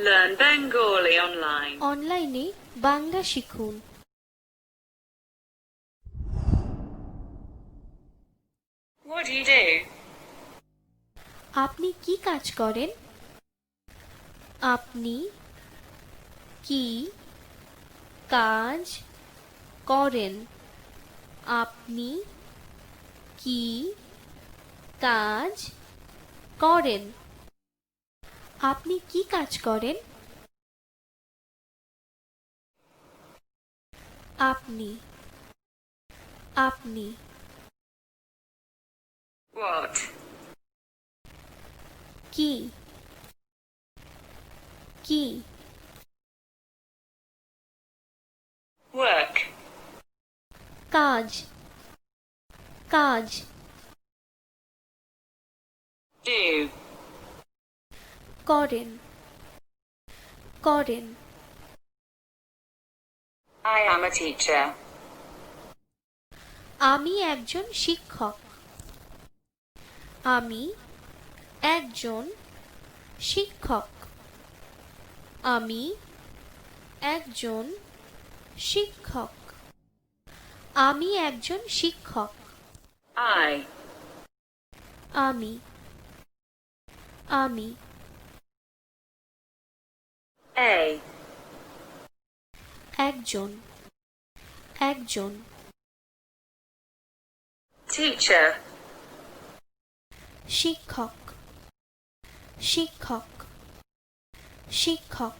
Learn Bengali online. অনলাইনে বাংলা শিখুন। What do you do? আপনি কি কাজ করেন? আপনি কি কাজ করেন? আপনি কি কাজ করেন? আপনি কি কাজ করেন? আপনি আপনি What? কি কি Work. কাজ কাজ Do. করেন করেন I am a teacher. আমি একজন শিক্ষক। আমি একজন শিক্ষক। আমি একজন শিক্ষক। আমি একজন শিক্ষক। I. আমি আমি A. একজন একজন Teacher. শিক্ষক শিক্ষক শিক্ষক